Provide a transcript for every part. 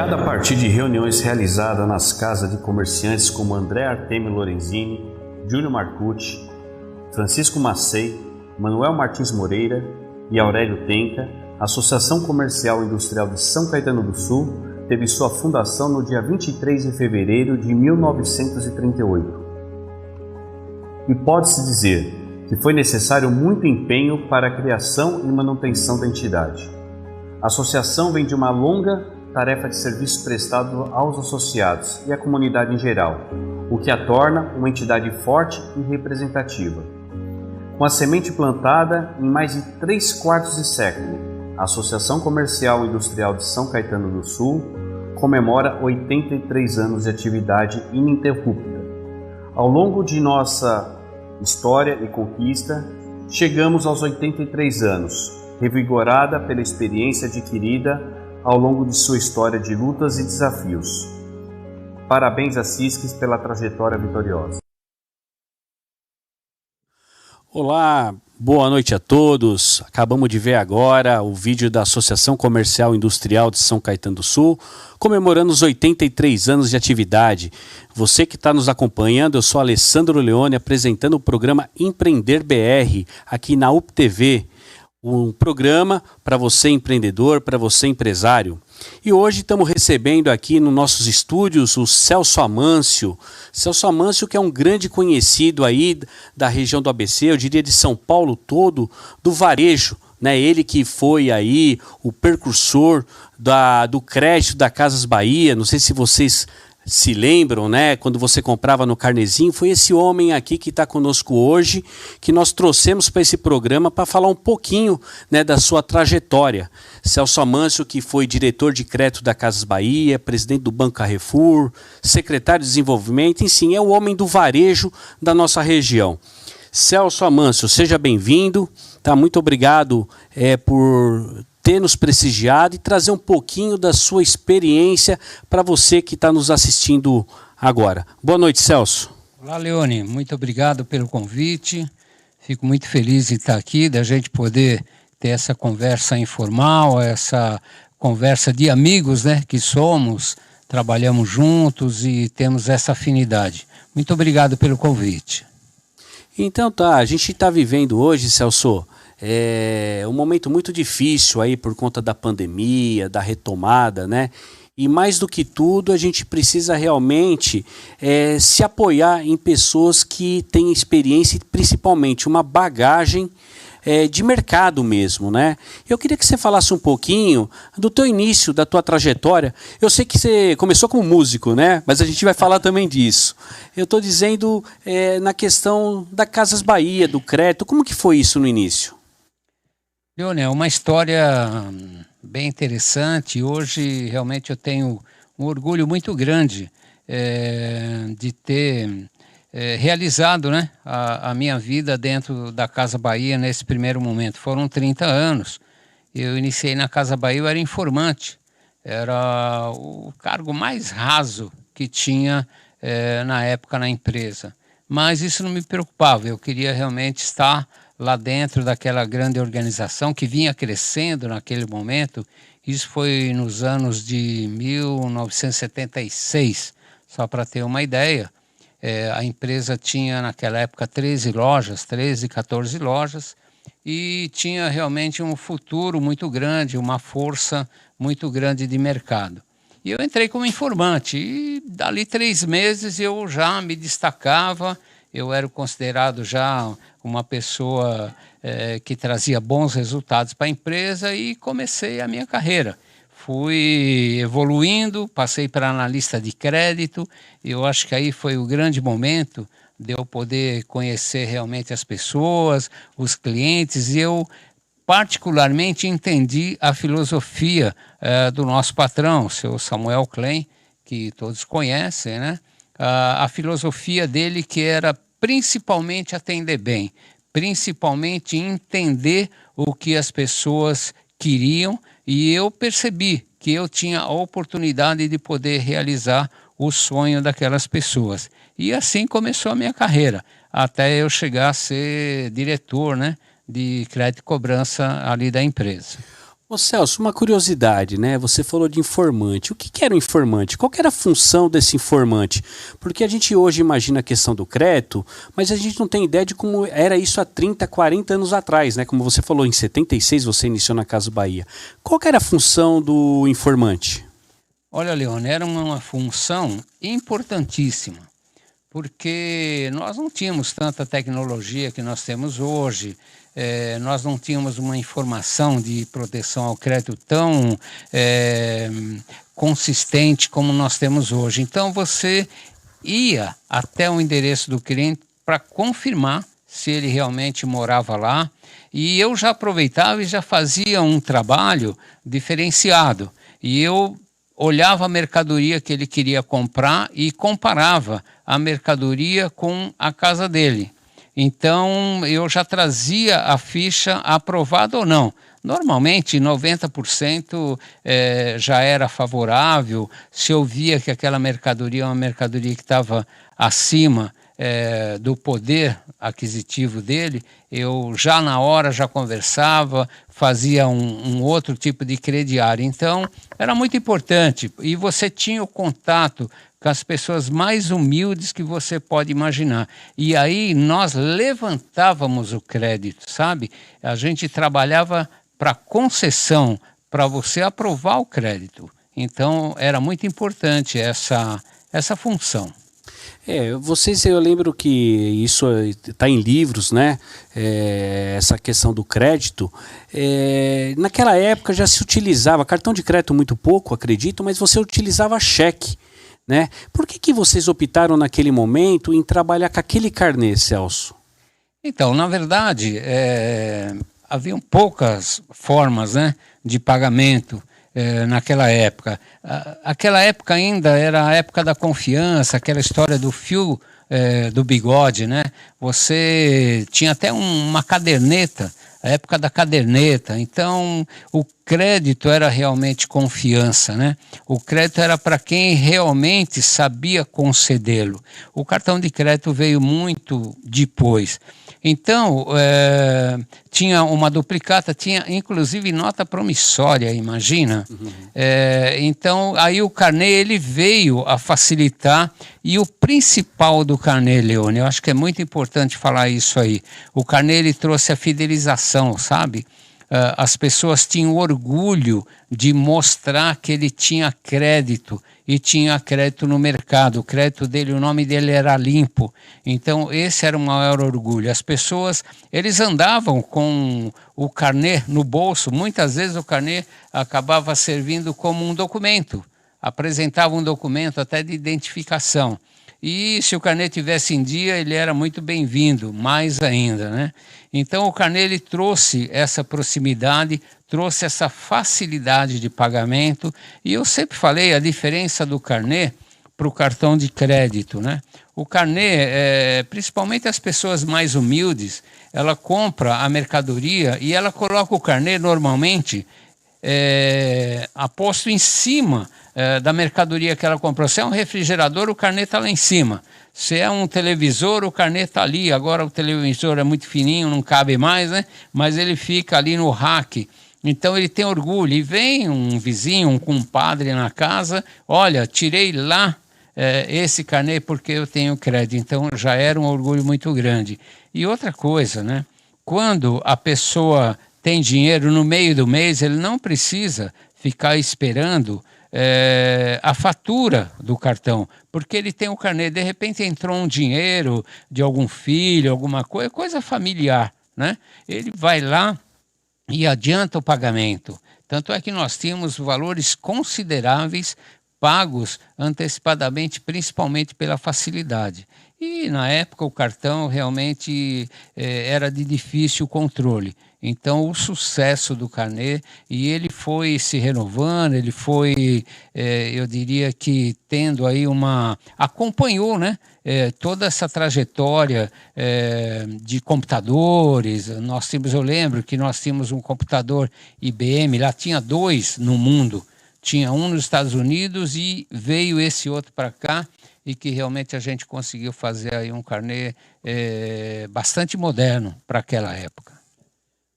Criada a partir de reuniões realizadas nas casas de comerciantes como André Artemio Lorenzini, Júlio Marcucci, Francisco Macei, Manuel Martins Moreira e Aurélio Tenca, a Associação Comercial e Industrial de São Caetano do Sul teve sua fundação no dia 23 de fevereiro de 1938. E pode-se dizer que foi necessário muito empenho para a criação e manutenção da entidade. A associação vem de uma longa tarefa de serviço prestado aos associados e à comunidade em geral, o que a torna uma entidade forte e representativa. Com a semente plantada em mais de 3/4 de século, a Associação Comercial e Industrial de São Caetano do Sul comemora 83 anos de atividade ininterrupta. Ao longo de nossa história e conquista, chegamos aos 83 anos, revigorada pela experiência adquirida ao longo de sua história de lutas e desafios. Parabéns a Cisques pela trajetória vitoriosa. Olá, boa noite a todos. Acabamos de ver agora o vídeo da Associação Comercial e Industrial de São Caetano do Sul, comemorando os 83 anos de atividade. Você que está nos acompanhando, eu sou Alessandro Leone, apresentando o programa Empreender BR, aqui na UPTV. Um programa para você empreendedor, para você empresário. E hoje estamos recebendo aqui nos nossos estúdios o Celso Amâncio. Celso Amâncio, que é um grande conhecido aí da região do ABC, eu diria de São Paulo todo, do varejo, né? Ele que foi aí o precursor do crédito da Casas Bahia. Não sei se vocês se lembram, né? Quando você comprava no carnezinho, foi esse homem aqui que está conosco hoje, que nós trouxemos para esse programa para falar um pouquinho, né, da sua trajetória. Celso Amâncio, que foi diretor de crédito da Casas Bahia, presidente do Banco Carrefour, secretário de desenvolvimento, enfim, é o homem do varejo da nossa região. Celso Amâncio, seja bem-vindo, tá? Muito obrigado por ter nos prestigiado e trazer um pouquinho da sua experiência para você que está nos assistindo agora. Boa noite, Celso. Olá, Leone. Muito obrigado pelo convite. Fico muito feliz de estar aqui, da gente poder ter essa conversa informal, essa conversa de amigos, né, que somos, trabalhamos juntos e temos essa afinidade. Muito obrigado pelo convite. Então tá, a gente está vivendo hoje, Celso, um momento muito difícil aí por conta da pandemia, da retomada, né? E mais do que tudo, a gente precisa realmente se apoiar em pessoas que têm experiência e principalmente uma bagagem de mercado mesmo, né? Eu queria que você falasse um pouquinho do teu início, da tua trajetória. Eu sei que você começou como músico, né? Mas a gente vai falar também disso. Eu estou dizendo na questão da Casas Bahia, do crédito, como que foi isso no início? Leone, é uma história bem interessante. Hoje, realmente, eu tenho um orgulho muito grande de ter realizado, né, a minha vida dentro da Casa Bahia nesse primeiro momento. Foram 30 anos. Eu iniciei na Casa Bahia, eu era informante. Era o cargo mais raso que tinha na época na empresa. Mas isso não me preocupava. Eu queria realmente estar lá dentro daquela grande organização que vinha crescendo naquele momento. Isso foi nos anos de 1976, só para ter uma ideia. A empresa tinha naquela época 13, 14 lojas, e tinha realmente um futuro muito grande, uma força muito grande de mercado. E eu entrei como informante, e dali 3 meses eu já me destacava. Eu era considerado já uma pessoa que trazia bons resultados para a empresa e comecei a minha carreira. Fui evoluindo, passei para analista de crédito. Eu acho que aí foi o grande momento de eu poder conhecer realmente as pessoas, os clientes. E eu particularmente entendi a filosofia do nosso patrão, o seu Samuel Klein, que todos conhecem, né? A filosofia dele, que era principalmente atender bem, principalmente entender o que as pessoas queriam, e eu percebi que eu tinha a oportunidade de poder realizar o sonho daquelas pessoas. E assim começou a minha carreira, até eu chegar a ser diretor, né, de crédito e cobrança ali da empresa. Ô Celso, uma curiosidade, né? Você falou de informante. O que que era o informante? Qual que era a função desse informante? Porque a gente hoje imagina a questão do crédito, mas a gente não tem ideia de como era isso há 30, 40 anos atrás, né? Como você falou, em 76 você iniciou na Casa Bahia. Qual que era a função do informante? Olha, Leone, era uma função importantíssima, porque nós não tínhamos tanta tecnologia que nós temos hoje, nós não tínhamos uma informação de proteção ao crédito tão consistente como nós temos hoje. Então, você ia até o endereço do cliente para confirmar se ele realmente morava lá, e eu já aproveitava e já fazia um trabalho diferenciado, e eu olhava a mercadoria que ele queria comprar e comparava a mercadoria com a casa dele. Então, eu já trazia a ficha aprovada ou não. Normalmente, 90% já era favorável. Se eu via que aquela mercadoria é uma mercadoria que estava acima do poder aquisitivo dele, eu já na hora já conversava, fazia um outro tipo de crediário. Então, era muito importante. E você tinha o contato com as pessoas mais humildes que você pode imaginar. E aí nós levantávamos o crédito, sabe? A gente trabalhava para concessão, para você aprovar o crédito. Então, era muito importante essa função. Eu lembro que isso está em livros, né? Essa questão do crédito. Naquela época já se utilizava, cartão de crédito muito pouco, acredito, mas você utilizava cheque, né? Por que vocês optaram naquele momento em trabalhar com aquele carnê, Celso? Então, na verdade, haviam poucas formas, né, de pagamento naquela época. Aquela época ainda era a época da confiança, aquela história do fio do bigode, né? Você tinha até uma caderneta, a época da caderneta. Então, o crédito era realmente confiança, né? O crédito era para quem realmente sabia concedê-lo. O cartão de crédito veio muito depois. Então, tinha uma duplicata, tinha inclusive nota promissória, imagina? Então, aí o carnê ele veio a facilitar, e o principal do carnê, Leone, eu acho que é muito importante falar isso aí, o carnê ele trouxe a fidelização, sabe? As pessoas tinham orgulho de mostrar que ele tinha crédito, e tinha crédito no mercado, o crédito dele, o nome dele era limpo. Então esse era o maior orgulho. As pessoas, eles andavam com o carnê no bolso, muitas vezes o carnê acabava servindo como um documento, apresentava um documento até de identificação. E se o carnê tivesse em dia, ele era muito bem-vindo, mais ainda, né? Então o carnê ele trouxe essa proximidade, trouxe essa facilidade de pagamento, e eu sempre falei a diferença do carnê para o cartão de crédito, né? O carnê, principalmente as pessoas mais humildes, ela compra a mercadoria e ela coloca o carnê normalmente aposto em cima da mercadoria que ela comprou. Se é um refrigerador, o carnê está lá em cima. Se é um televisor, o carnê está ali. Agora o televisor é muito fininho, não cabe mais, né? Mas ele fica ali no rack. Então ele tem orgulho. E vem um vizinho, um compadre na casa, olha, tirei lá esse carnê porque eu tenho crédito. Então já era um orgulho muito grande. E outra coisa, né? Quando a pessoa tem dinheiro no meio do mês, ele não precisa ficar esperando a fatura do cartão, porque ele tem o carnê. De repente entrou um dinheiro de algum filho, alguma coisa familiar, né? Ele vai lá e adianta o pagamento. Tanto é que nós tínhamos valores consideráveis pagos antecipadamente, principalmente pela facilidade. E na época o cartão realmente era de difícil controle. Então o sucesso do carnê, e ele foi se renovando, ele foi, eu diria que tendo aí acompanhou, né, toda essa trajetória de computadores. Eu lembro que nós tínhamos um computador IBM, lá tinha 2 no mundo, tinha um nos Estados Unidos e veio esse outro para cá, e que realmente a gente conseguiu fazer aí um carnê bastante moderno para aquela época.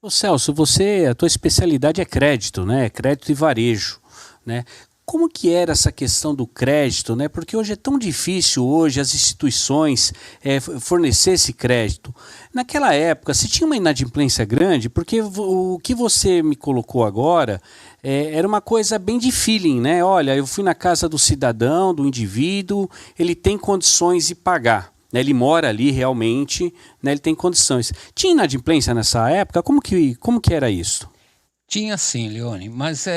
Ô Celso, a tua especialidade é crédito, né? Crédito e varejo, né? Como que era essa questão do crédito, né? Porque hoje é tão difícil hoje as instituições fornecer esse crédito. Naquela época, se tinha uma inadimplência grande, porque o que você me colocou agora era uma coisa bem de feeling, né? Olha, eu fui na casa do cidadão, do indivíduo, ele tem condições de pagar. Né, ele mora ali realmente, né, ele tem condições. Tinha inadimplência nessa época? Como que era isso? Tinha sim, Leone, mas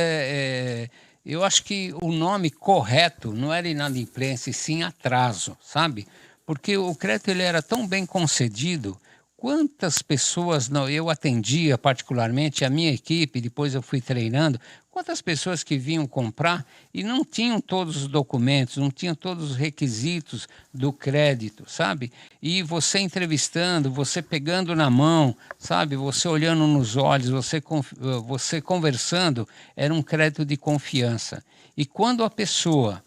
eu acho que o nome correto não era inadimplência, e sim atraso, sabe? Porque o crédito ele era tão bem concedido. Quantas pessoas não, eu atendia particularmente a minha equipe, depois eu fui treinando, quantas pessoas que vinham comprar e não tinham todos os documentos, não tinham todos os requisitos do crédito, sabe? E você entrevistando, você pegando na mão, sabe? Você olhando nos olhos, você conversando, era um crédito de confiança. E quando a pessoa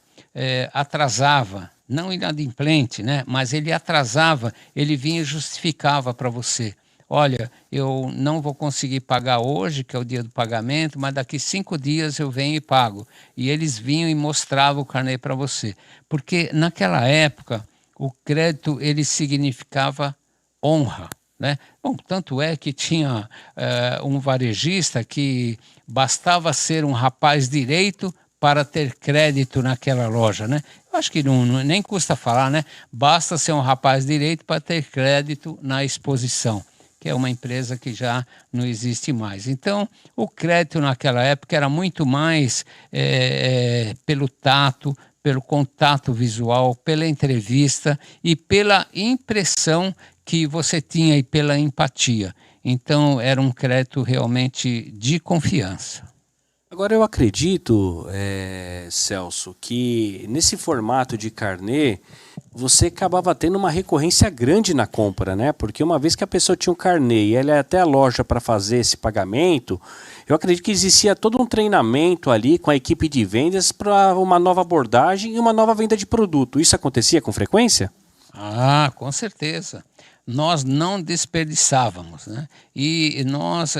atrasava, não inadimplente, né? Mas ele atrasava, ele vinha e justificava para você. Olha, eu não vou conseguir pagar hoje, que é o dia do pagamento, mas daqui 5 dias eu venho e pago. E eles vinham e mostravam o carnê para você. Porque naquela época, o crédito ele significava honra. Né? Bom, tanto é que tinha um varejista que bastava ser um rapaz direito para ter crédito naquela loja, né? Eu acho que nem custa falar, né? Basta ser um rapaz direito para ter crédito na Exposição, que é uma empresa que já não existe mais. Então, o crédito naquela época era muito mais pelo tato, pelo contato visual, pela entrevista e pela impressão que você tinha e pela empatia. Então, era um crédito realmente de confiança. Agora eu acredito, Celso, que nesse formato de carnê você acabava tendo uma recorrência grande na compra, né? Porque uma vez que a pessoa tinha um carnê e ela ia até a loja para fazer esse pagamento, eu acredito que existia todo um treinamento ali com a equipe de vendas para uma nova abordagem e uma nova venda de produto. Isso acontecia com frequência? Ah, com certeza. Nós não desperdiçávamos, né? E nós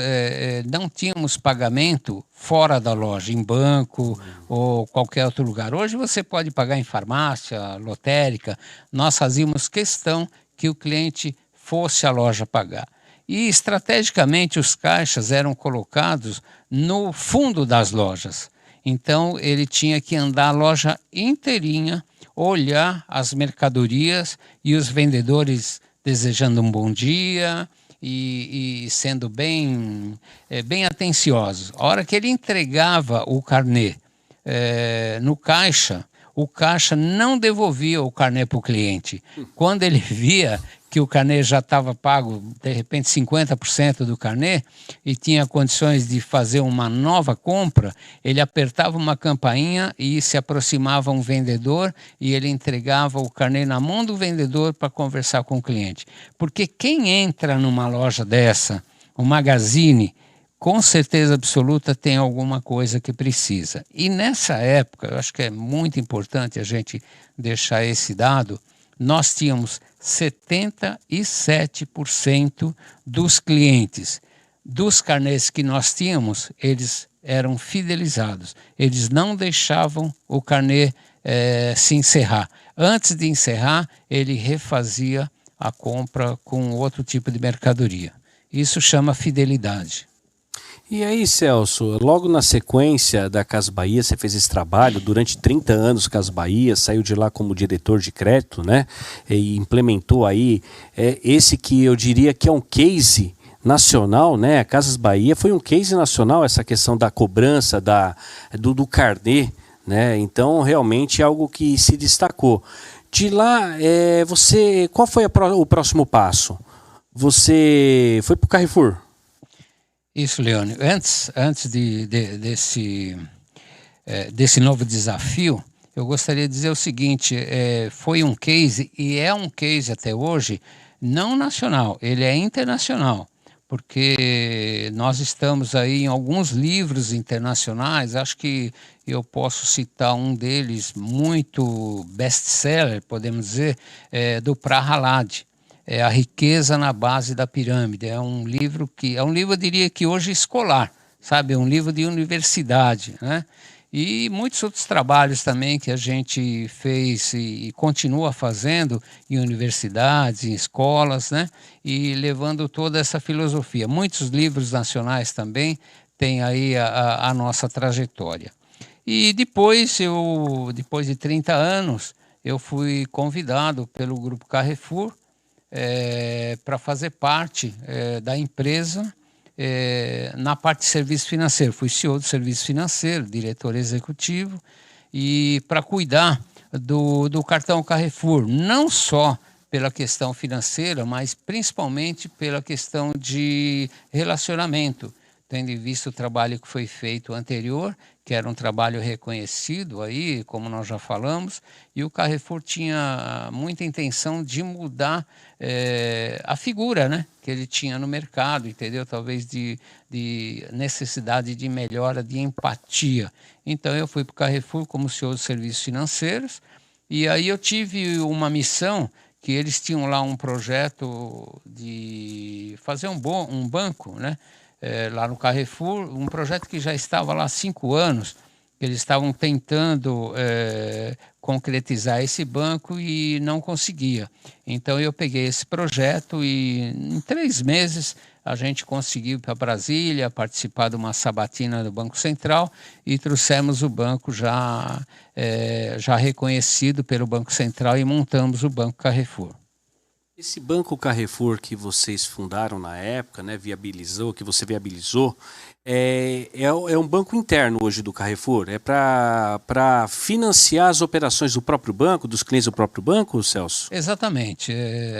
não tínhamos pagamento fora da loja, em banco ou qualquer outro lugar. Hoje você pode pagar em farmácia, lotérica. Nós fazíamos questão que o cliente fosse à loja pagar. E estrategicamente os caixas eram colocados no fundo das lojas. Então ele tinha que andar a loja inteirinha, olhar as mercadorias e os vendedores desejando um bom dia e sendo bem atenciosos. A hora que ele entregava o carnê no caixa, o caixa não devolvia o carnê para o cliente. Quando ele via que o carnê já estava pago, de repente 50% do carnê, e tinha condições de fazer uma nova compra, ele apertava uma campainha e se aproximava um vendedor e ele entregava o carnê na mão do vendedor para conversar com o cliente. Porque quem entra numa loja dessa, um magazine, com certeza absoluta tem alguma coisa que precisa. E nessa época, eu acho que é muito importante a gente deixar esse dado, nós tínhamos 77% dos clientes dos carnês que nós tínhamos, eles eram fidelizados. Eles não deixavam o carnê se encerrar. Antes de encerrar, ele refazia a compra com outro tipo de mercadoria. Isso chama fidelidade. E aí, Celso, logo na sequência da Casas Bahia, você fez esse trabalho durante 30 anos, Casas Bahia, saiu de lá como diretor de crédito, né? E implementou aí esse que eu diria que é um case nacional, né? A Casas Bahia foi um case nacional, essa questão da cobrança do carnê, né? Então, realmente é algo que se destacou. De lá, qual foi o próximo passo? Você foi para o Carrefour? Isso, Leone. Antes desse novo desafio, eu gostaria de dizer o seguinte, foi um case, e é um case até hoje, não nacional, ele é internacional, porque nós estamos aí em alguns livros internacionais, acho que eu posso citar um deles muito best-seller, podemos dizer, do Prahalad. é A Riqueza na Base da Pirâmide. É um livro eu diria que hoje escolar, sabe? É um livro de universidade, né? E muitos outros trabalhos também que a gente fez e continua fazendo em universidades, em escolas, né? E levando toda essa filosofia. Muitos livros nacionais também têm aí a nossa trajetória. E depois de 30 anos, eu fui convidado pelo Grupo Carrefour para fazer parte da empresa na parte de serviço financeiro. Fui CEO do serviço financeiro, diretor executivo, e para cuidar do cartão Carrefour, não só pela questão financeira, mas principalmente pela questão de relacionamento, tendo em vista o trabalho que foi feito anterior, que era um trabalho reconhecido aí, como nós já falamos, e o Carrefour tinha muita intenção de mudar a figura, né, que ele tinha no mercado, entendeu? Talvez de necessidade de melhora, de empatia. Então eu fui para o Carrefour como CEO de serviços financeiros, e aí eu tive uma missão que eles tinham lá um projeto de fazer um banco, né? Lá no Carrefour, um projeto que já estava lá há 5 anos, eles estavam tentando concretizar esse banco e não conseguia. Então eu peguei esse projeto e em 3 meses a gente conseguiu ir para Brasília, participar de uma sabatina do Banco Central e trouxemos o banco já reconhecido pelo Banco Central e montamos o Banco Carrefour. Esse Banco Carrefour que vocês fundaram na época, né, que você viabilizou, é um banco interno hoje do Carrefour? É para financiar as operações do próprio banco, dos clientes do próprio banco, Celso? Exatamente.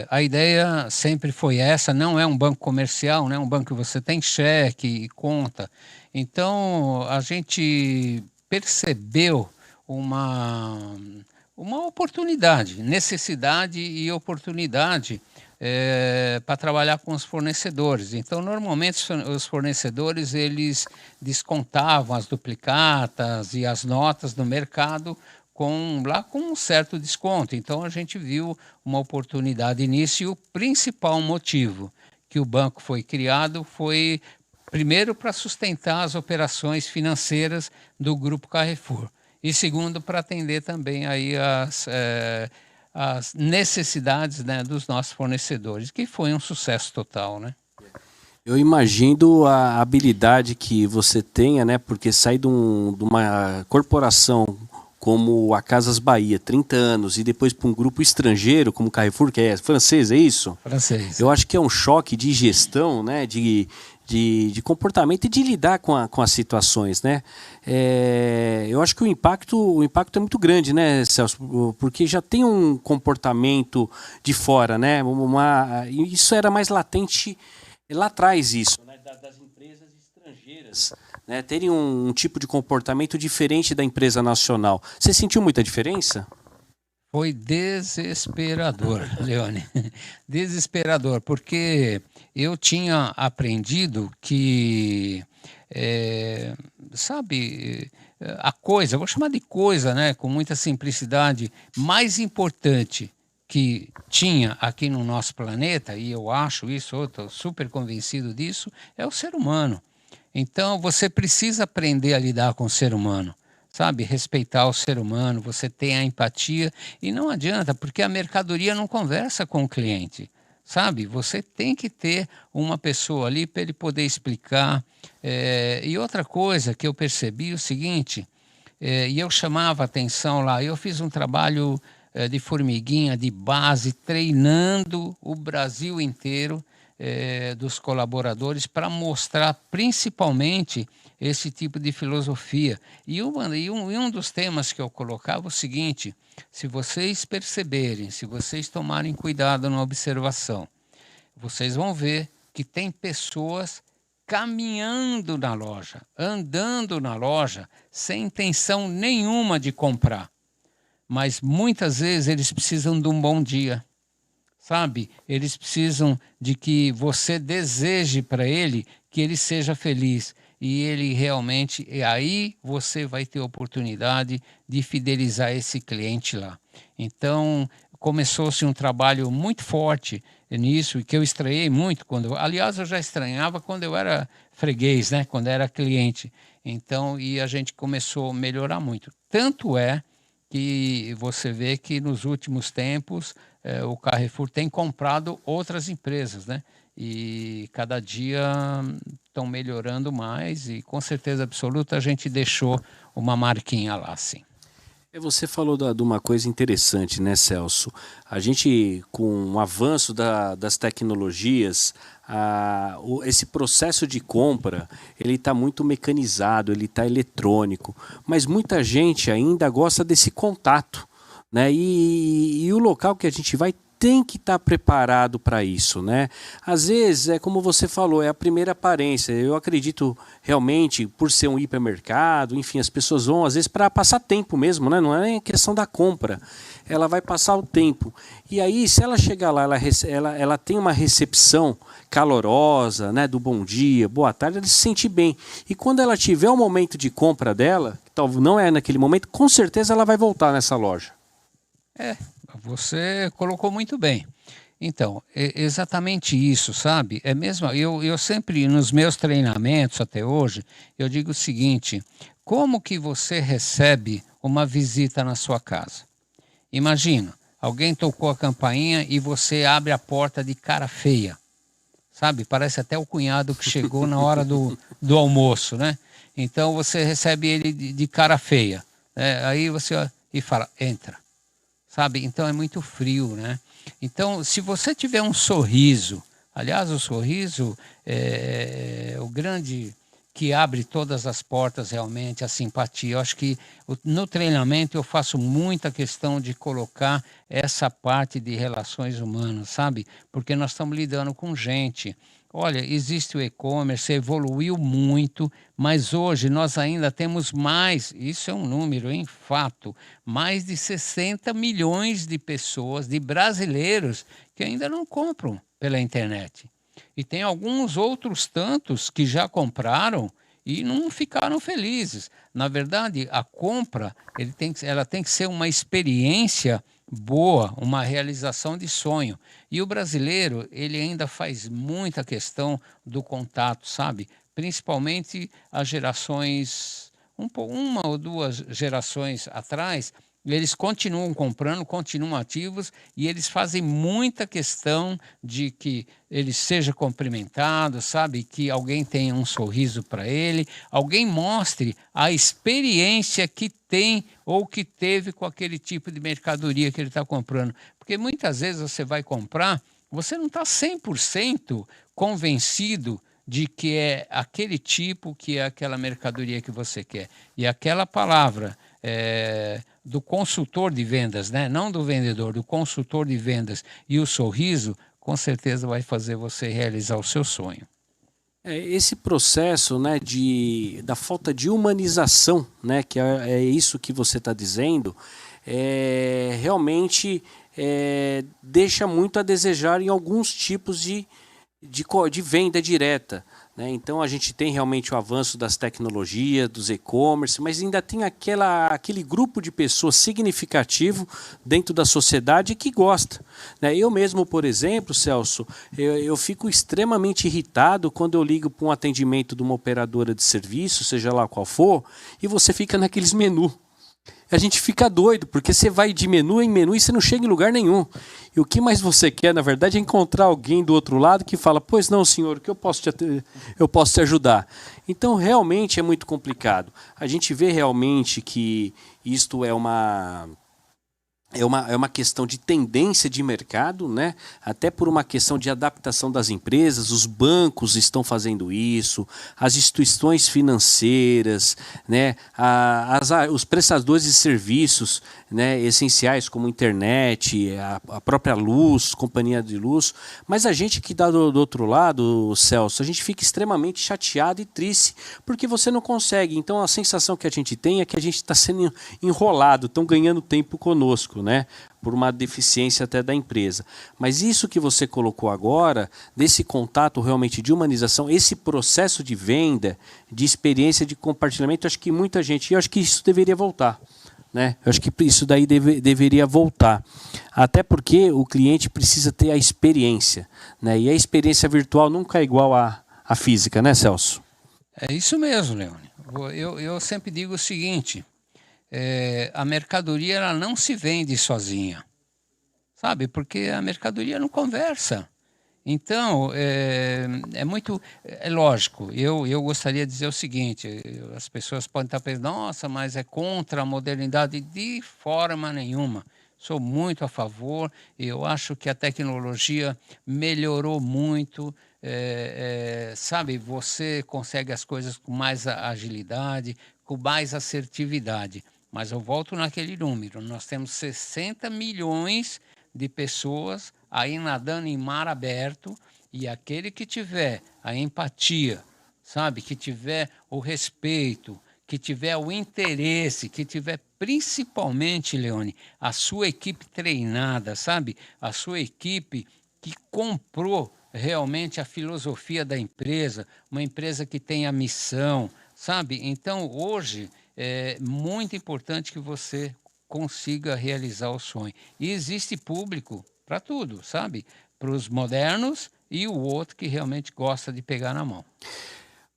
A ideia sempre foi essa, não é um banco comercial, né, é um banco que você tem cheque e conta. Então, a gente percebeu uma oportunidade, necessidade e oportunidade para trabalhar com os fornecedores. Então, normalmente, os fornecedores eles descontavam as duplicatas e as notas no mercado com um certo desconto. Então, a gente viu uma oportunidade nisso e o principal motivo que o banco foi criado foi, primeiro, para sustentar as operações financeiras do Grupo Carrefour. E segundo, para atender também aí as necessidades, né, dos nossos fornecedores, que foi um sucesso total, né? Eu imagino a habilidade que você tenha, né, porque sair de uma corporação como a Casas Bahia, 30 anos, e depois para um grupo estrangeiro como o Carrefour, que é francês, é isso? Francês. Eu acho que é um choque de gestão, né, de comportamento e de lidar com as situações, né? Eu acho que o impacto é muito grande, né, Celso? Porque já tem um comportamento de fora, né? Isso era mais latente lá atrás, isso, né? Das empresas estrangeiras, né? Terem um tipo de comportamento diferente da empresa nacional. Você sentiu muita diferença? Foi desesperador, Leone. Desesperador, porque eu tinha aprendido que, sabe, a coisa, vou chamar de coisa, né, com muita simplicidade, mais importante que tinha aqui no nosso planeta, e eu acho isso, eu estou super convencido disso, é o ser humano. Então, você precisa aprender a lidar com o ser humano. Sabe, respeitar o ser humano, você tem a empatia e não adianta, porque a mercadoria não conversa com o cliente, sabe? Você tem que ter uma pessoa ali para ele poder explicar. E outra coisa que eu percebi é o seguinte, e eu chamava atenção lá, eu fiz um trabalho de formiguinha, de base, treinando o Brasil inteiro, dos colaboradores para mostrar principalmente esse tipo de filosofia. E um dos temas que eu colocava é o seguinte: se vocês perceberem, se vocês tomarem cuidado na observação, vocês vão ver que tem pessoas caminhando na loja, andando na loja, sem intenção nenhuma de comprar. Mas muitas vezes eles precisam de um bom dia. Sabe, eles precisam de que você deseje para ele que ele seja feliz. E ele realmente, e aí você vai ter oportunidade de fidelizar esse cliente lá. Então, começou-se um trabalho muito forte nisso, e que eu estranhei muito aliás, eu já estranhava quando eu era freguês, né? Quando era cliente. Então, e a gente começou a melhorar muito. Tanto é que você vê que nos últimos tempos o Carrefour tem comprado outras empresas, né? E cada dia estão melhorando mais, e com certeza absoluta a gente deixou uma marquinha lá, sim. Você falou de uma coisa interessante, né, Celso? A gente, com o avanço das tecnologias, esse processo de compra, ele está muito mecanizado, ele está eletrônico, mas muita gente ainda gosta desse contato, né? E o local que a gente vai tem que estar preparado para isso, né? Às vezes, é como você falou, é a primeira aparência. Eu acredito realmente, por ser um hipermercado, enfim, as pessoas vão às vezes para passar tempo mesmo, né? Não é nem questão da compra. Ela vai passar o tempo. E aí, se ela chegar lá, ela tem uma recepção calorosa, né? Do bom dia, boa tarde, ela se sente bem. E quando ela tiver o momento de compra dela, que talvez não é naquele momento, com certeza ela vai voltar nessa loja. Você colocou muito bem. Então, é exatamente isso, sabe? É mesmo. Eu sempre, nos meus treinamentos até hoje, eu digo o seguinte: como que você recebe uma visita na sua casa? Imagina, alguém tocou a campainha e você abre a porta de cara feia, sabe? Parece até o cunhado que chegou na hora do almoço, né? Então você recebe ele de cara feia, né? Aí você e fala, entra. Sabe? Então é muito frio, né? Então, se você tiver um sorriso, aliás, o sorriso é o grande que abre todas as portas realmente, a simpatia. Eu acho que no treinamento eu faço muita questão de colocar essa parte de relações humanas, sabe? Porque nós estamos lidando com gente. Olha, existe o e-commerce, evoluiu muito, mas hoje nós ainda temos mais, isso é um número, em fato, mais de 60 milhões de pessoas, de brasileiros, que ainda não compram pela internet. E tem alguns outros tantos que já compraram e não ficaram felizes. Na verdade, a compra ela tem que ser uma experiência boa, uma realização de sonho. E o brasileiro, ele ainda faz muita questão do contato, sabe? Principalmente as gerações, uma ou duas gerações atrás, eles continuam comprando, continuam ativos, e eles fazem muita questão de que ele seja cumprimentado, sabe? Que alguém tenha um sorriso para ele, alguém mostre a experiência que tem ou que teve com aquele tipo de mercadoria que ele está comprando. Porque muitas vezes você vai comprar, você não está 100% convencido de que é aquele tipo, que é aquela mercadoria que você quer. E aquela palavra do consultor de vendas, né? Não do vendedor, do consultor de vendas, e o sorriso, com certeza vai fazer você realizar o seu sonho. Esse processo, né, da falta de humanização, né, que é isso que você está dizendo, realmente deixa muito a desejar em alguns tipos de venda direta, né? Então a gente tem realmente o avanço das tecnologias, dos e-commerce, mas ainda tem aquele grupo de pessoas significativo dentro da sociedade que gosta, né? Eu mesmo, por exemplo, Celso, eu fico extremamente irritado quando eu ligo para um atendimento de uma operadora de serviço, seja lá qual for, e você fica naqueles menus. A gente fica doido, porque você vai de menu em menu e você não chega em lugar nenhum. E o que mais você quer, na verdade, é encontrar alguém do outro lado que fala, pois não, senhor, o que eu posso te ajudar? Então, realmente é muito complicado. A gente vê realmente que isto é uma questão de tendência de mercado, né? Até por uma questão de adaptação das empresas, os bancos estão fazendo isso, as instituições financeiras, né? Os prestadores de serviços, né? Essenciais como internet, a própria luz, companhia de luz, mas a gente que está do outro lado, Celso, a gente fica extremamente chateado e triste, porque você não consegue. Então a sensação que a gente tem é que a gente está sendo enrolado, estão ganhando tempo conosco, né? Por uma deficiência até da empresa. Mas isso que você colocou agora, desse contato realmente de humanização, esse processo de venda, de experiência de compartilhamento, acho que muita gente, eu acho que isso deveria voltar. né? Eu acho que isso daí deveria voltar. Até porque o cliente precisa ter a experiência, né? E a experiência virtual nunca é igual à física, né, Celso? É isso mesmo, Leone. Eu sempre digo o seguinte, a mercadoria ela não se vende sozinha, sabe? Porque a mercadoria não conversa. Então, é lógico, eu gostaria de dizer o seguinte, as pessoas podem estar pensando, nossa, mas é contra a modernidade, de forma nenhuma. Sou muito a favor, eu acho que a tecnologia melhorou muito, sabe, você consegue as coisas com mais agilidade, com mais assertividade. Mas eu volto naquele número, nós temos 60 milhões de pessoas aí nadando em mar aberto, e aquele que tiver a empatia, sabe, que tiver o respeito, que tiver o interesse, que tiver principalmente, Leone, a sua equipe treinada, sabe, a sua equipe que comprou realmente a filosofia da empresa, uma empresa que tem a missão, sabe? Então, hoje, é muito importante que você consiga realizar o sonho. E existe público para tudo, sabe? Para os modernos e o outro que realmente gosta de pegar na mão.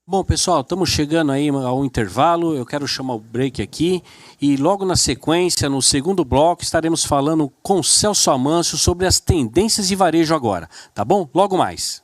Bom, pessoal, estamos chegando aí ao intervalo, eu quero chamar o break aqui e logo na sequência, no segundo bloco, estaremos falando com Celso Amâncio sobre as tendências de varejo agora, tá bom? Logo mais.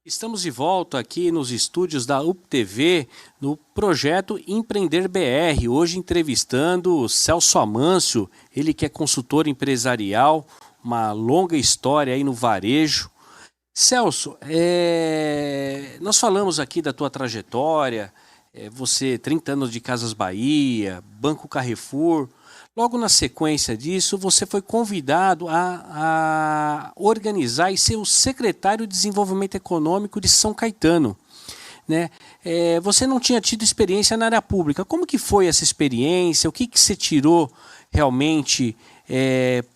Estamos de volta aqui nos estúdios da UPTV, no projeto Empreender BR, hoje entrevistando Celso Amâncio, ele que é consultor empresarial, uma longa história aí no varejo. Celso, nós falamos aqui da tua trajetória, você 30 anos de Casas Bahia, Banco Carrefour. Logo na sequência disso, você foi convidado a organizar e ser o secretário de Desenvolvimento Econômico de São Caetano, né? Você não tinha tido experiência na área pública. Como que foi essa experiência? O que você tirou realmente,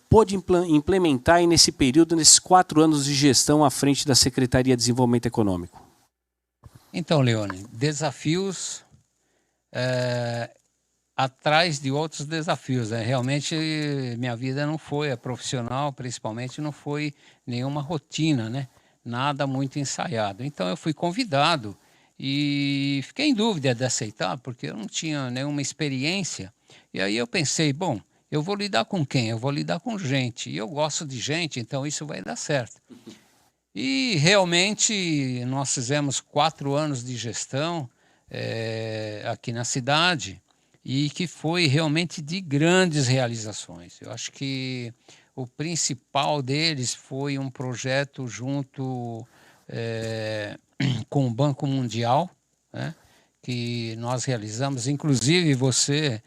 pôde implementar aí nesse período, nesses 4 anos de gestão à frente da Secretaria de Desenvolvimento Econômico? Então, Leone, desafios atrás de outros desafios, né? Realmente, minha vida não foi, a profissional principalmente, não foi nenhuma rotina, né? Nada muito ensaiado. Então, eu fui convidado e fiquei em dúvida de aceitar, porque eu não tinha nenhuma experiência. E aí eu pensei, bom, eu vou lidar com quem? Eu vou lidar com gente. E eu gosto de gente, então isso vai dar certo. E realmente nós fizemos 4 anos de gestão aqui na cidade e que foi realmente de grandes realizações. Eu acho que o principal deles foi um projeto junto com o Banco Mundial, né, que nós realizamos. Inclusive você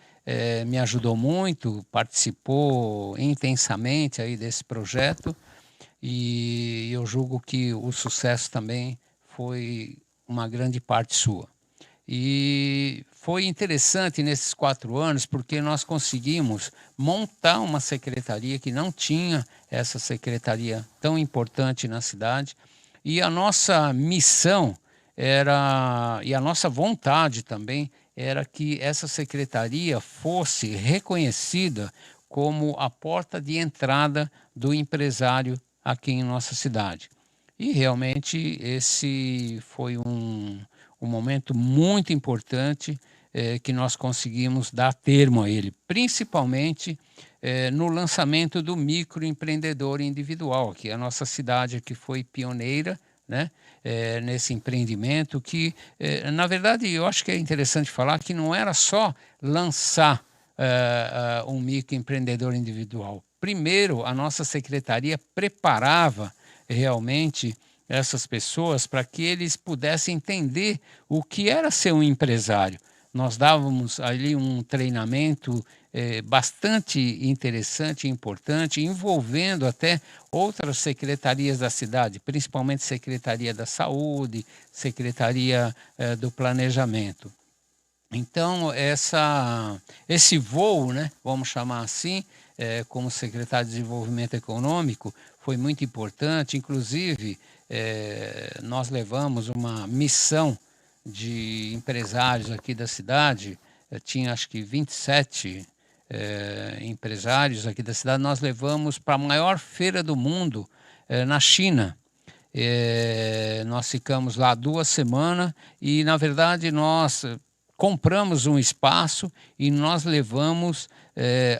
me ajudou muito, participou intensamente aí desse projeto. E eu julgo que o sucesso também foi uma grande parte sua. E foi interessante nesses 4 anos, porque nós conseguimos montar uma secretaria que não tinha essa secretaria tão importante na cidade. E a nossa missão era, e a nossa vontade também, era que essa secretaria fosse reconhecida como a porta de entrada do empresário aqui em nossa cidade. E realmente esse foi um momento muito importante que nós conseguimos dar termo a ele, principalmente no lançamento do microempreendedor individual, que a nossa cidade aqui foi pioneira, né, nesse empreendimento que, na verdade, eu acho que é interessante falar que não era só lançar um microempreendedor individual. Primeiro, a nossa secretaria preparava realmente essas pessoas para que eles pudessem entender o que era ser um empresário. Nós dávamos ali um treinamento bastante interessante e importante, envolvendo até outras secretarias da cidade, principalmente Secretaria da Saúde, Secretaria do Planejamento. Então, esse voo, né, vamos chamar assim, como secretário de Desenvolvimento Econômico, foi muito importante. Inclusive, nós levamos uma missão de empresários aqui da cidade, tinha acho que 27 empresários aqui da cidade, nós levamos para a maior feira do mundo na China. Nós ficamos lá 2 semanas e, na verdade, nós compramos um espaço e nós levamos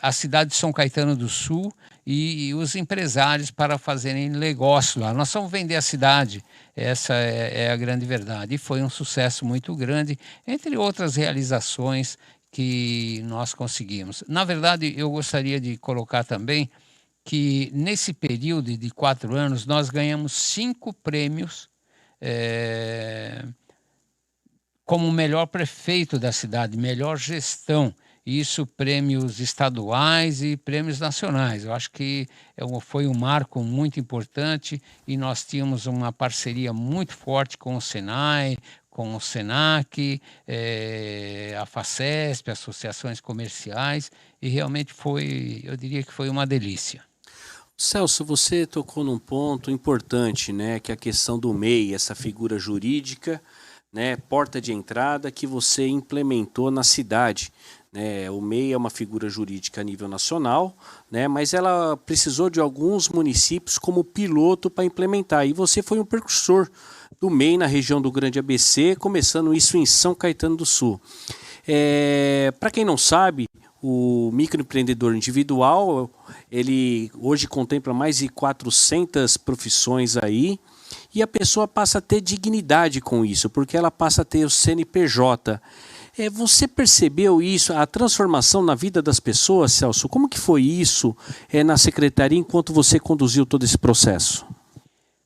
a cidade de São Caetano do Sul e os empresários para fazerem negócio lá. Nós vamos vender a cidade, essa é a grande verdade. E foi um sucesso muito grande, entre outras realizações que nós conseguimos. Na verdade, eu gostaria de colocar também que nesse período de 4 anos nós ganhamos 5 prêmios como melhor prefeito da cidade, melhor gestão. Isso, prêmios estaduais e prêmios nacionais. Eu acho que foi um marco muito importante e nós tínhamos uma parceria muito forte com o Senai, com o Senac, a Facesp, associações comerciais, e realmente foi, eu diria que foi uma delícia. Celso, você tocou num ponto importante, né, que é a questão do MEI, essa figura jurídica, né, porta de entrada que você implementou na cidade. O MEI é uma figura jurídica a nível nacional, né, mas ela precisou de alguns municípios como piloto para implementar. E você foi um precursor do MEI na região do Grande ABC, começando isso em São Caetano do Sul. Para quem não sabe, o microempreendedor individual, ele hoje contempla mais de 400 profissões aí, e a pessoa passa a ter dignidade com isso, porque ela passa a ter o CNPJ. Você percebeu isso, a transformação na vida das pessoas, Celso? Como que foi isso na secretaria enquanto você conduziu todo esse processo?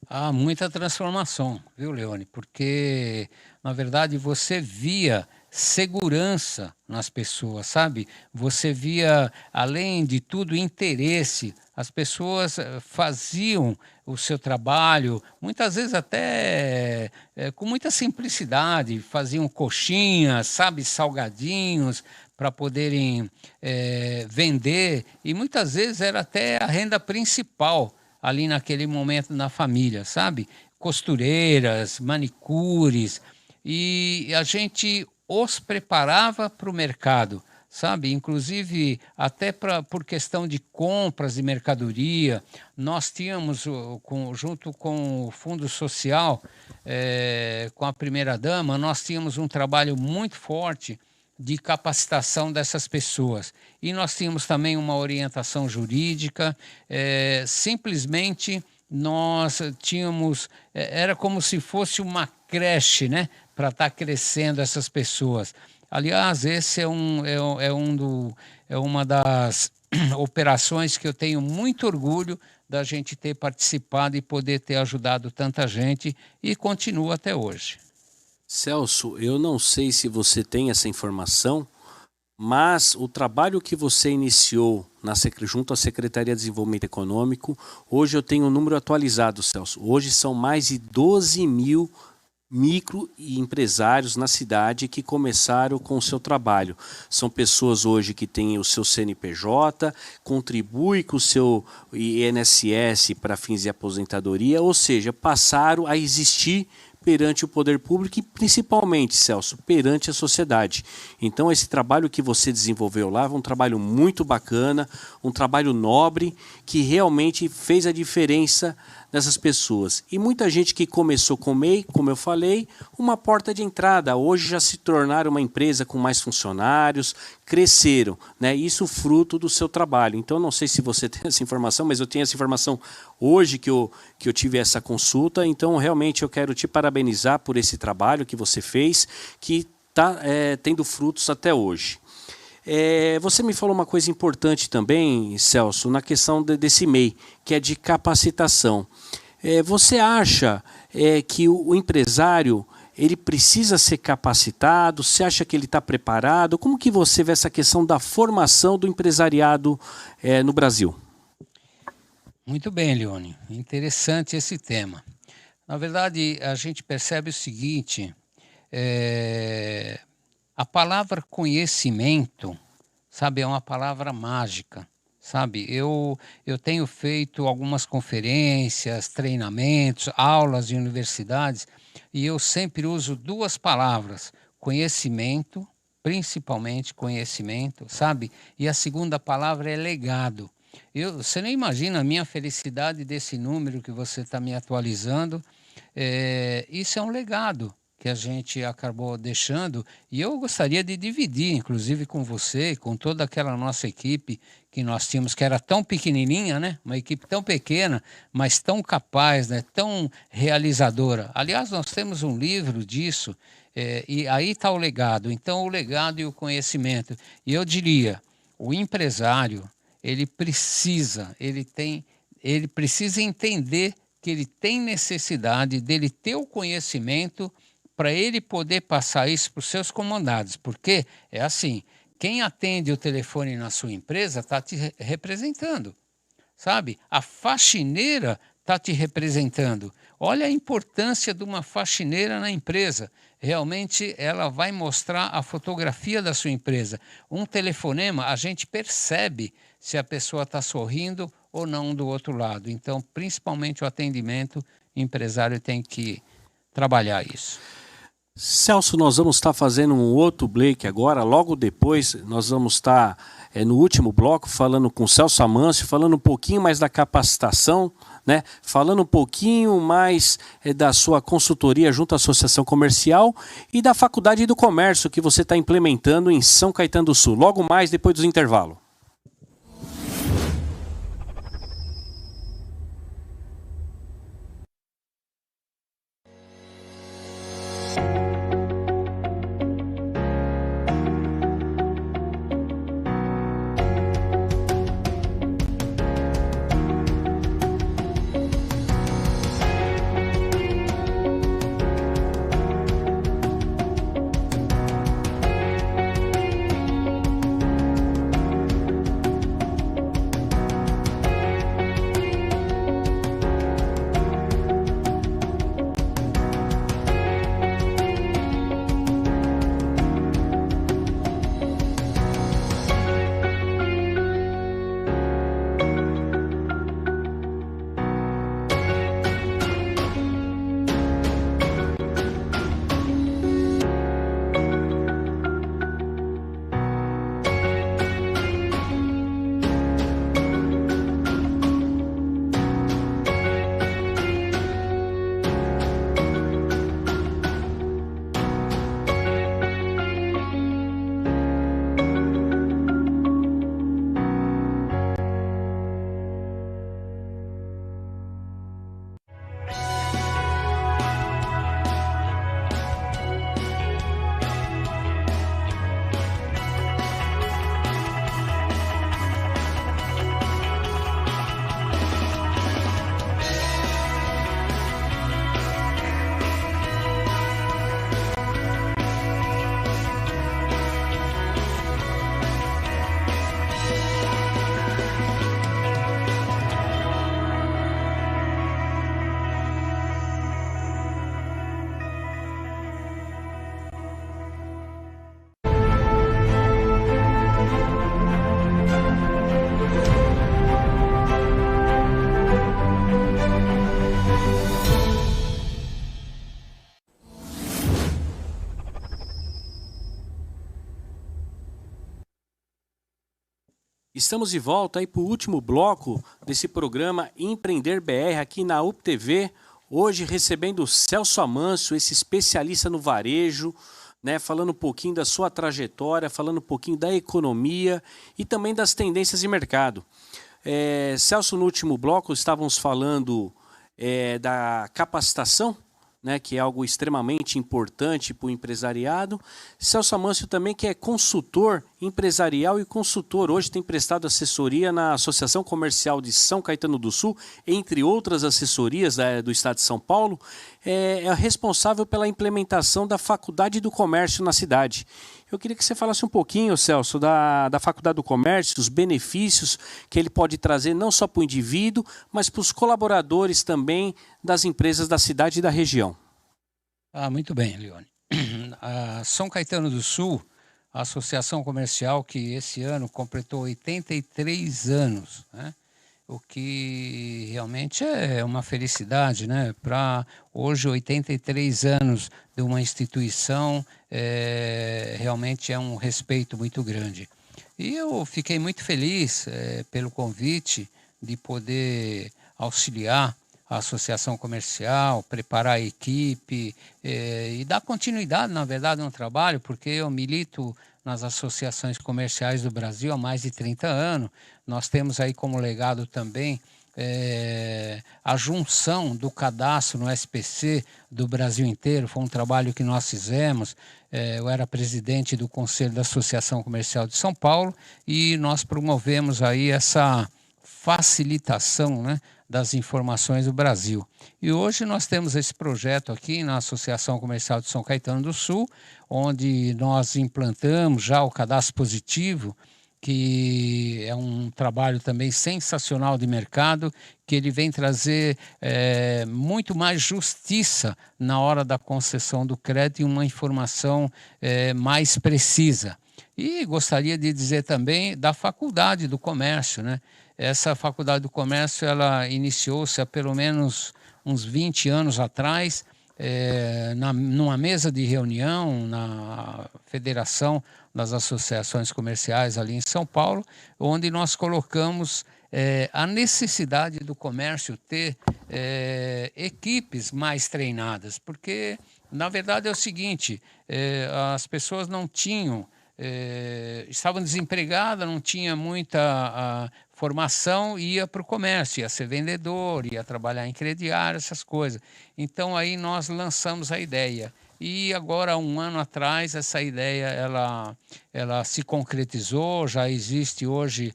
Há muita transformação, viu, Leone? Porque, na verdade, você via segurança nas pessoas, sabe? Você via, além de tudo, interesse. As pessoas faziam o seu trabalho, muitas vezes até com muita simplicidade, faziam coxinhas, sabe, salgadinhos, para poderem vender, e muitas vezes era até a renda principal ali naquele momento na família, sabe? Costureiras, manicures, e a gente os preparava para o mercado, sabe? Inclusive, até por questão de compras de mercadoria, nós tínhamos, junto com o Fundo Social, com a primeira-dama, nós tínhamos um trabalho muito forte de capacitação dessas pessoas. E nós tínhamos também uma orientação jurídica, simplesmente nós tínhamos, era como se fosse uma creche, né, para estar crescendo essas pessoas. Aliás, esse é uma das operações que eu tenho muito orgulho da gente ter participado e poder ter ajudado tanta gente e continua até hoje. Celso, eu não sei se você tem essa informação, mas o trabalho que você iniciou junto à Secretaria de Desenvolvimento Econômico, hoje eu tenho um número atualizado, Celso. Hoje são mais de 12 mil microempresários na cidade que começaram com o seu trabalho. São pessoas hoje que têm o seu CNPJ, contribuem com o seu INSS para fins de aposentadoria, ou seja, passaram a existir perante o poder público e principalmente, Celso, perante a sociedade. Então esse trabalho que você desenvolveu lá foi um trabalho muito bacana, um trabalho nobre, que realmente fez a diferença nessas pessoas. E muita gente que começou com o MEI, como eu falei, uma porta de entrada. Hoje já se tornaram uma empresa com mais funcionários, cresceram, né? Isso fruto do seu trabalho. Então não sei se você tem essa informação, mas eu tenho essa informação hoje que eu tive essa consulta. Então realmente eu quero te parabenizar por esse trabalho que você fez, que está tendo frutos até hoje. Você me falou uma coisa importante também, Celso, na questão desse MEI, que é de capacitação. Você acha que o empresário ele precisa ser capacitado? Você acha que ele está preparado? Como que você vê essa questão da formação do empresariado no Brasil? Muito bem, Leone. Interessante esse tema. Na verdade, a gente percebe o seguinte, a palavra conhecimento, sabe, é uma palavra mágica, sabe? Eu tenho feito algumas conferências, treinamentos, aulas de universidades, e eu sempre uso duas palavras, conhecimento, principalmente conhecimento, sabe? E a segunda palavra é legado. Você nem imagina a minha felicidade desse número que você está me atualizando. Isso é um legado que a gente acabou deixando, e eu gostaria de dividir, inclusive com você, com toda aquela nossa equipe que nós tínhamos, que era tão pequenininha, né? Uma equipe tão pequena, mas tão capaz, né? Tão realizadora. Aliás, nós temos um livro disso, e aí está o legado. Então, o legado e o conhecimento. E eu diria, o empresário, ele precisa entender que ele tem necessidade dele ter o conhecimento para ele poder passar isso para os seus comandados. Porque é assim, quem atende o telefone na sua empresa está te representando, sabe? A faxineira está te representando. Olha a importância de uma faxineira na empresa. Realmente ela vai mostrar a fotografia da sua empresa. Um telefonema, a gente percebe se a pessoa está sorrindo ou não do outro lado. Então, principalmente o atendimento, o empresário tem que trabalhar isso. Celso, nós vamos estar fazendo um outro break agora, logo depois nós vamos estar no último bloco falando com o Celso Amâncio, falando um pouquinho mais da capacitação, né? Falando um pouquinho mais da sua consultoria junto à Associação Comercial e da Faculdade do Comércio que você está implementando em São Caetano do Sul, logo mais depois do intervalo. Estamos de volta aí para o último bloco desse programa Empreender BR aqui na UPTV. Hoje recebendo o Celso Amâncio, esse especialista no varejo, né, falando um pouquinho da sua trajetória, falando um pouquinho da economia e também das tendências de mercado. Celso, no último bloco estávamos falando da capacitação, né, que é algo extremamente importante para o empresariado. Celso Amâncio também, que é consultor empresarial e consultor, hoje tem prestado assessoria na Associação Comercial de São Caetano do Sul, entre outras assessorias do Estado de São Paulo, é responsável pela implementação da Faculdade do Comércio na cidade. Eu queria que você falasse um pouquinho, Celso, da Faculdade do Comércio, os benefícios que ele pode trazer não só para o indivíduo, mas para os colaboradores também das empresas da cidade e da região. Muito bem, Leone. A São Caetano do Sul, a associação comercial que esse ano completou 83 anos, né? O que realmente é uma felicidade, né? Para hoje, 83 anos de uma instituição, realmente é um respeito muito grande. E eu fiquei muito feliz pelo convite de poder auxiliar a associação comercial, preparar a equipe e dar continuidade, na verdade, no trabalho, porque eu milito nas associações comerciais do Brasil há mais de 30 anos. Nós temos aí como legado também a junção do cadastro no SPC do Brasil inteiro. Foi um trabalho que nós fizemos. Eu era presidente do Conselho da Associação Comercial de São Paulo e nós promovemos aí essa facilitação, né, das informações do Brasil. E hoje nós temos esse projeto aqui na Associação Comercial de São Caetano do Sul, onde nós implantamos já o cadastro positivo, que é um trabalho também sensacional de mercado, que ele vem trazer muito mais justiça na hora da concessão do crédito e uma informação mais precisa. E gostaria de dizer também da Faculdade do Comércio, né? Essa Faculdade do Comércio, ela iniciou-se há pelo menos uns 20 anos atrás, numa mesa de reunião na Federação das Associações Comerciais ali em São Paulo, onde nós colocamos a necessidade do comércio ter equipes mais treinadas, porque, na verdade, é o seguinte, as pessoas não tinham, estavam desempregadas, não tinha muita formação, ia para o comércio, ia ser vendedor, ia trabalhar em crediário, essas coisas. Então aí nós lançamos a ideia. E agora, um ano atrás, essa ideia ela se concretizou, já existe hoje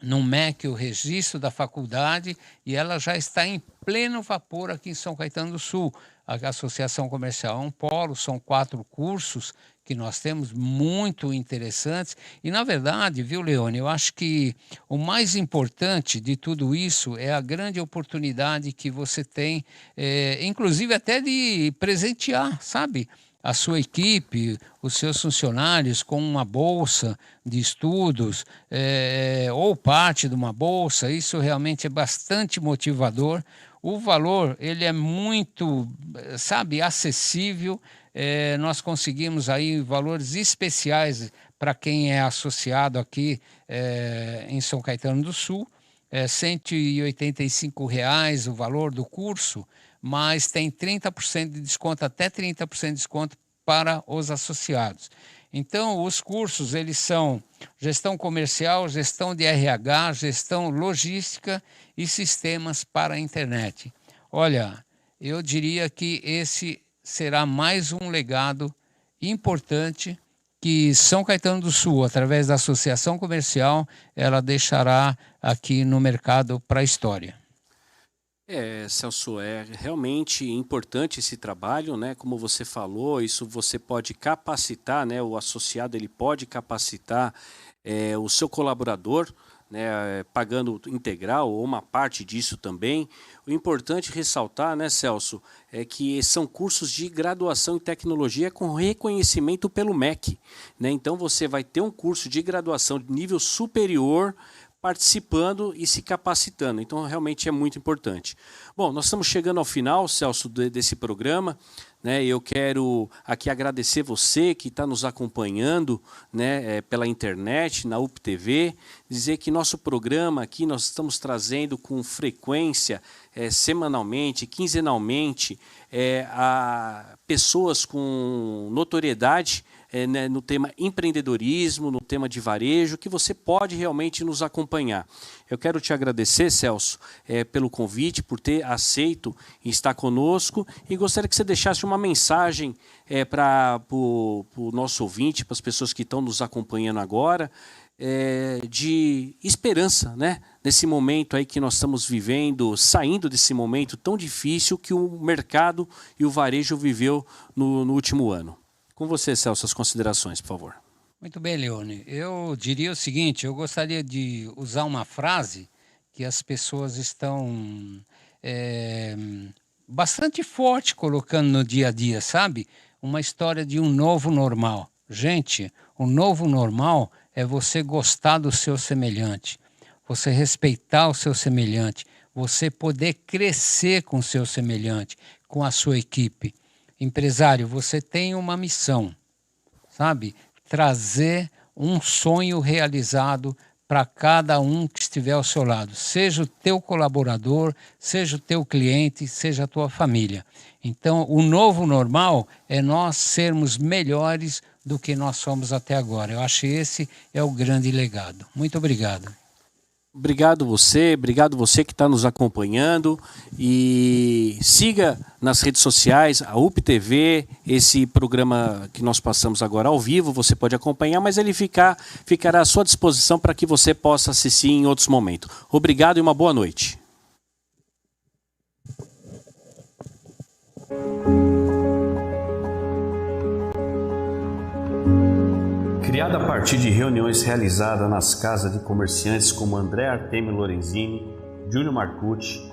no MEC o registro da faculdade e ela já está em pleno vapor aqui em São Caetano do Sul. A Associação Comercial é um polo, são 4 cursos que nós temos muito interessantes. E, na verdade, viu, Leone, eu acho que o mais importante de tudo isso é a grande oportunidade que você tem, inclusive até de presentear, sabe, a sua equipe, os seus funcionários com uma bolsa de estudos ou parte de uma bolsa. Isso realmente é bastante motivador. O valor, ele é muito, sabe, acessível. Nós conseguimos aí valores especiais para quem é associado aqui em São Caetano do Sul. R$ 185 o valor do curso, mas tem 30% de desconto, até 30% de desconto para os associados. Então, os cursos, eles são gestão comercial, gestão de RH, gestão logística e sistemas para a internet. Olha, eu diria que esse será mais um legado importante que São Caetano do Sul, através da Associação Comercial, ela deixará aqui no mercado para a história. Celso, é realmente importante esse trabalho, né? Como você falou, isso você pode capacitar, né? O associado ele pode capacitar o seu colaborador, né? Pagando integral ou uma parte disso também. O importante ressaltar, né, Celso, é que são cursos de graduação em tecnologia com reconhecimento pelo MEC, né? Então você vai ter um curso de graduação de nível superior participando e se capacitando. Então, realmente é muito importante. Bom, nós estamos chegando ao final, Celso, desse programa, né? Eu quero aqui agradecer você que está nos acompanhando, né, pela internet, na UPTV, dizer que nosso programa aqui nós estamos trazendo com frequência, semanalmente, quinzenalmente, a pessoas com notoriedade, né, no tema empreendedorismo, no tema de varejo, que você pode realmente nos acompanhar. Eu quero te agradecer, Celso, pelo convite, por ter aceito estar conosco, e gostaria que você deixasse uma mensagem para o nosso ouvinte, para as pessoas que estão nos acompanhando agora, de esperança, né? Nesse momento aí que nós estamos vivendo, saindo desse momento tão difícil que o mercado e o varejo viveu no último ano. Com você, Celso, as considerações, por favor. Muito bem, Leone. Eu diria o seguinte, eu gostaria de usar uma frase que as pessoas estão bastante forte colocando no dia a dia, sabe? Uma história de um novo normal. Gente, o novo normal é você gostar do seu semelhante, você respeitar o seu semelhante, você poder crescer com o seu semelhante, com a sua equipe. Empresário, você tem uma missão, sabe? Trazer um sonho realizado para cada um que estiver ao seu lado, seja o teu colaborador, seja o teu cliente, seja a tua família. Então, o novo normal é nós sermos melhores do que nós somos até agora. Eu acho que esse é o grande legado. Muito obrigado. Obrigado você que está nos acompanhando, e siga nas redes sociais a UPTV, esse programa que nós passamos agora ao vivo, você pode acompanhar, mas ele ficará à sua disposição para que você possa assistir em outros momentos. Obrigado e uma boa noite. Criada a partir de reuniões realizadas nas casas de comerciantes como André Artemio Lorenzini, Júlio Marcucci,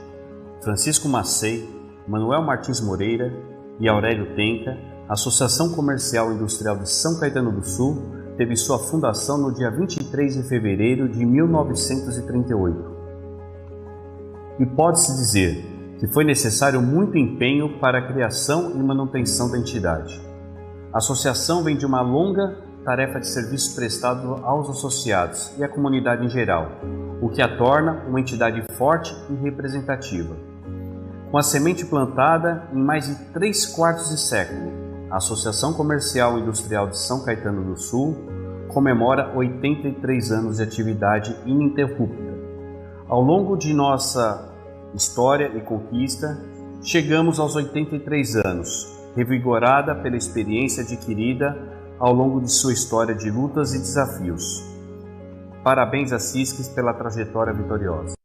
Francisco Massei, Manuel Martins Moreira e Aurélio Tenca, a Associação Comercial e Industrial de São Caetano do Sul teve sua fundação no dia 23 de fevereiro de 1938. E pode-se dizer que foi necessário muito empenho para a criação e manutenção da entidade. A associação vem de uma longa tarefa de serviço prestado aos associados e à comunidade em geral, o que a torna uma entidade forte e representativa. Com a semente plantada em mais de 3/4 de século, a Associação Comercial e Industrial de São Caetano do Sul comemora 83 anos de atividade ininterrupta. Ao longo de nossa história e conquista, chegamos aos 83 anos, revigorada pela experiência adquirida ao longo de sua história de lutas e desafios. Parabéns a Cisques pela trajetória vitoriosa.